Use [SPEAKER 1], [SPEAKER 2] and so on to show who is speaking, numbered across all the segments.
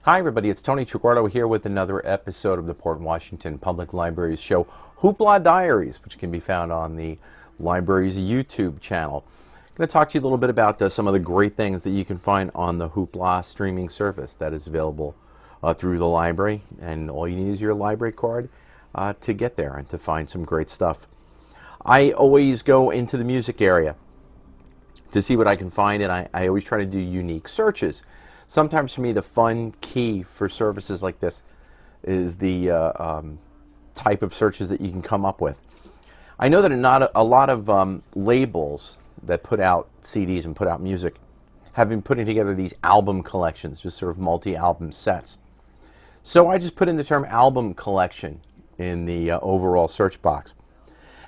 [SPEAKER 1] Hi everybody, it's Tony Traguardo here with another episode of the Port Washington Public Library's show, Hoopla Diaries, which can be found on the library's YouTube channel. I'm going to talk to you a little bit about some of the great things that you can find on the Hoopla streaming service that is available through the library, and all you need is your library card to get there and to find some great stuff. I always go into the music area to see what I can find, and I always try to do unique searches. Sometimes for me the fun key for services like this is the type of searches that you can come up with. I know that not a lot of labels that put out CDs and put out music have been putting together these album collections, just sort of multi-album sets. So I just put in the term album collection in the overall search box.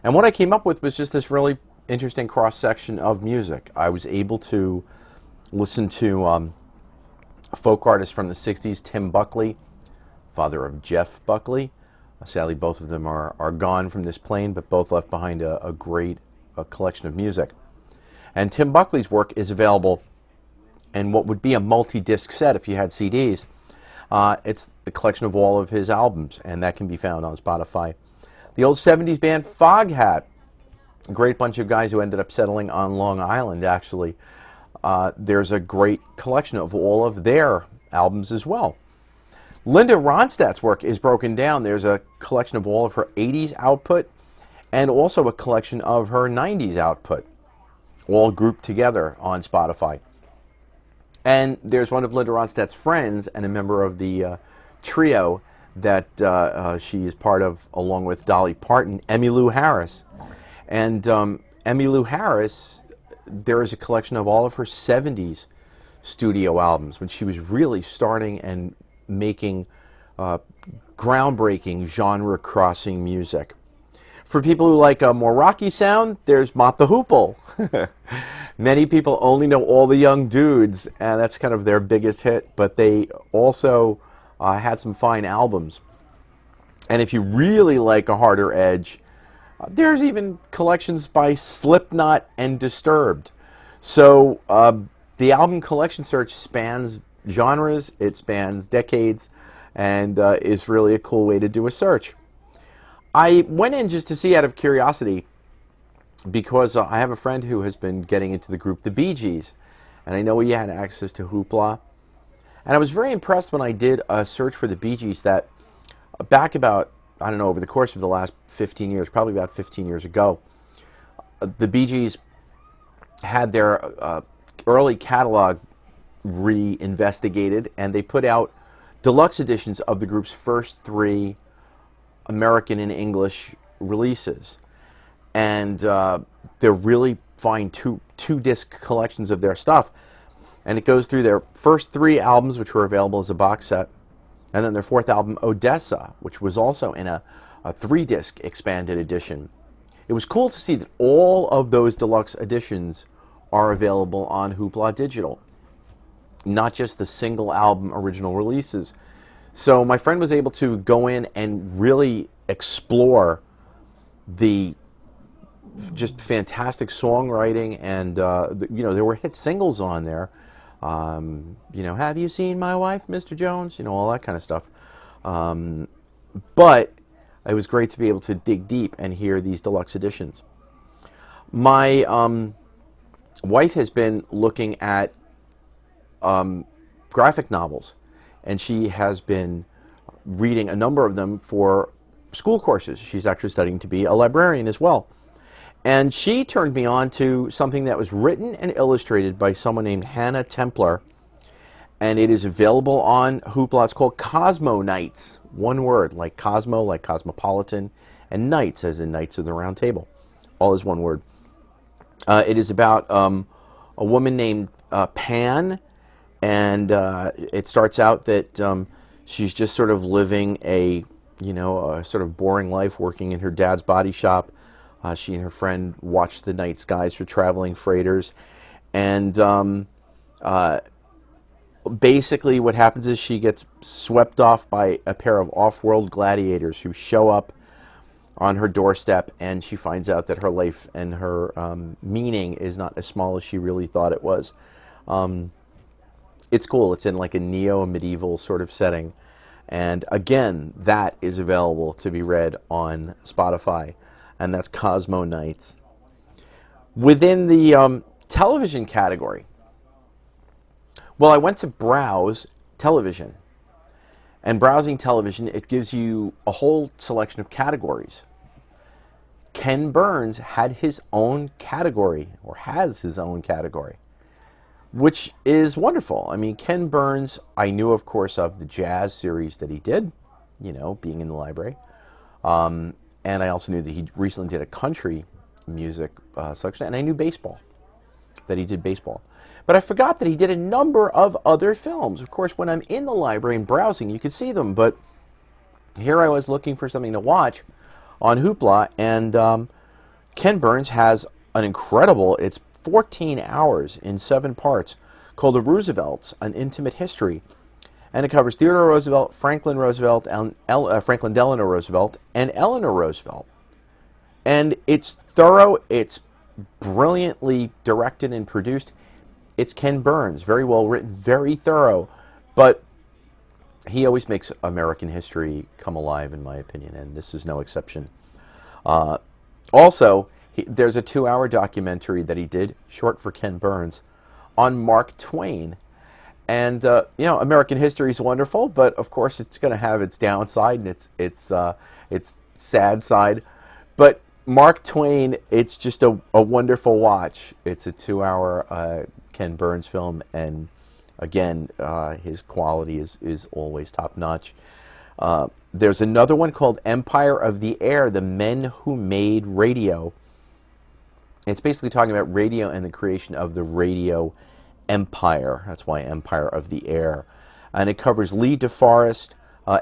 [SPEAKER 1] And what I came up with was just this really interesting cross-section of music. I was able to listen to a folk artist from the 60s, Tim Buckley, father of Jeff Buckley. Sadly, both of them are gone from this plane, but both left behind a great collection of music. And Tim Buckley's work is available in what would be a multi-disc set if you had CDs. It's the collection of all of his albums, and that can be found on Spotify. The old 70s band Foghat, a great bunch of guys who ended up settling on Long Island, actually. There's a great collection of all of their albums as well. Linda Ronstadt's work is broken down. There's a collection of all of her 80s output and also a collection of her 90s output, all grouped together on Spotify. And there's one of Linda Ronstadt's friends and a member of the trio that she is part of, along with Dolly Parton, Emmylou Harris. And Emmylou Harris, there is a collection of all of her 70s studio albums when she was really starting and making groundbreaking genre-crossing music. For people who like a more rocky sound, there's Mott the Hoople. Many people only know All the Young Dudes, and that's kind of their biggest hit, but they also had some fine albums. And if you really like a harder edge, there's even collections by Slipknot and Disturbed. So the album collection search spans genres, it spans decades, and is really a cool way to do a search. I went in just to see out of curiosity because I have a friend who has been getting into the group The Bee Gees, and I know he had access to Hoopla. And I was very impressed when I did a search for The Bee Gees that back about, I don't know, over the course of the last 15 years, probably about 15 years ago, the Bee Gees had their early catalog re-investigated, and they put out deluxe editions of the group's first 3 American and English releases. And they're really fine two-disc collections of their stuff. And it goes through their first 3 albums, which were available as a box set, and then their 4th album, Odessa, which was also in a 3-disc expanded edition. It was cool to see that all of those deluxe editions are available on Hoopla Digital, not just the single album original releases. So my friend was able to go in and really explore the just fantastic songwriting, and there were hit singles on there. Have you seen my wife, Mr. Jones? All that kind of stuff. But it was great to be able to dig deep and hear these deluxe editions. My wife has been looking at graphic novels, and she has been reading a number of them for school courses. She's actually studying to be a librarian as well. And she turned me on to something that was written and illustrated by someone named Hannah Templar, and it is available on Hoopla. It's called Cosmo Nights. One word, like Cosmo, like Cosmopolitan, and Knights, as in Knights of the Round Table. All is one word. It is about a woman named Pan, and it starts out that she's just sort of living a sort of boring life, working in her dad's body shop. She and her friend watch the night skies for traveling freighters, and basically what happens is she gets swept off by a pair of off-world gladiators who show up on her doorstep, and she finds out that her life and her meaning is not as small as she really thought it was. it's cool. It's in like a neo-medieval sort of setting. And again, that is available to be read on Spotify, and that's Cosmo Nights. Within the television category, well, I went to browse television. And browsing television, it gives you a whole selection of categories. Ken Burns had his own category, or has his own category, which is wonderful. I mean, Ken Burns, I knew, of course, of the jazz series that he did, being in the library. And I also knew that he recently did a country music selection, and I knew baseball, that he did baseball. But I forgot that he did a number of other films. Of course, when I'm in the library and browsing, you can see them, but here I was looking for something to watch on Hoopla, and Ken Burns has an incredible, it's 14 hours in 7 parts, called The Roosevelts, An Intimate History. And it covers Theodore Roosevelt, Franklin Roosevelt, and Franklin Delano Roosevelt, and Eleanor Roosevelt. And it's thorough, it's brilliantly directed and produced. It's Ken Burns, very well written, very thorough, but he always makes American history come alive, in my opinion, and this is no exception. Also, there's a 2-hour documentary that he did, short for Ken Burns, on Mark Twain. And American history is wonderful, but of course it's going to have its downside and its sad side. But Mark Twain, it's just a wonderful watch. It's a 2-hour Ken Burns film, and again, his quality is always top notch. There's another one called Empire of the Air: The Men Who Made Radio. It's basically talking about radio and the creation of the radio empire. That's why Empire of the Air. And it covers Lee DeForest,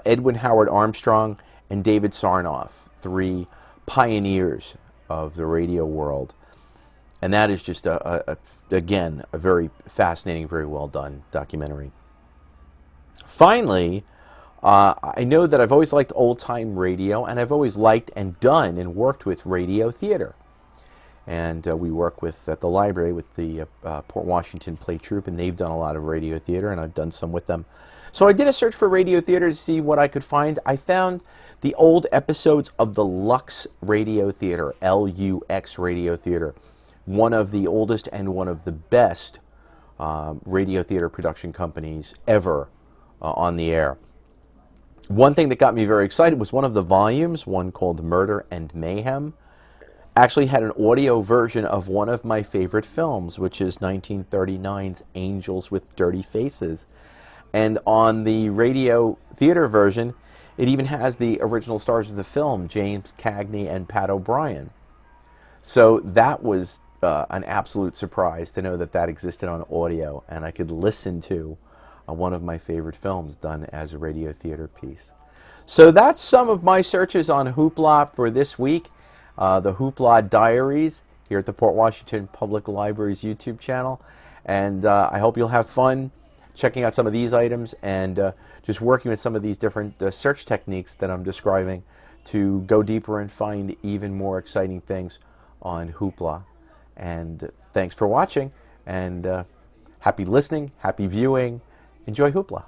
[SPEAKER 1] Edwin Howard Armstrong, and David Sarnoff, 3 pioneers of the radio world. And that is just, again, a very fascinating, very well done documentary. Finally, I know that I've always liked old-time radio, and I've always liked and done and worked with radio theater. And we work at the library with the Port Washington Play Troupe, and they've done a lot of radio theater, and I've done some with them. So I did a search for radio theater to see what I could find. I found the old episodes of the Lux Radio Theater, LUX Radio Theater, one of the oldest and one of the best radio theater production companies ever on the air. One thing that got me very excited was one of the volumes, one called Murder and Mayhem, actually had an audio version of one of my favorite films, which is 1939's Angels with Dirty Faces. And on the radio theater version, it even has the original stars of the film, James Cagney and Pat O'Brien. So that was an absolute surprise to know that that existed on audio, and I could listen to one of my favorite films done as a radio theater piece. So that's some of my searches on Hoopla for this week. The Hoopla Diaries here at the Port Washington Public Library's YouTube channel. And I hope you'll have fun checking out some of these items and just working with some of these different search techniques that I'm describing to go deeper and find even more exciting things on Hoopla. And thanks for watching, and happy listening, happy viewing. Enjoy Hoopla.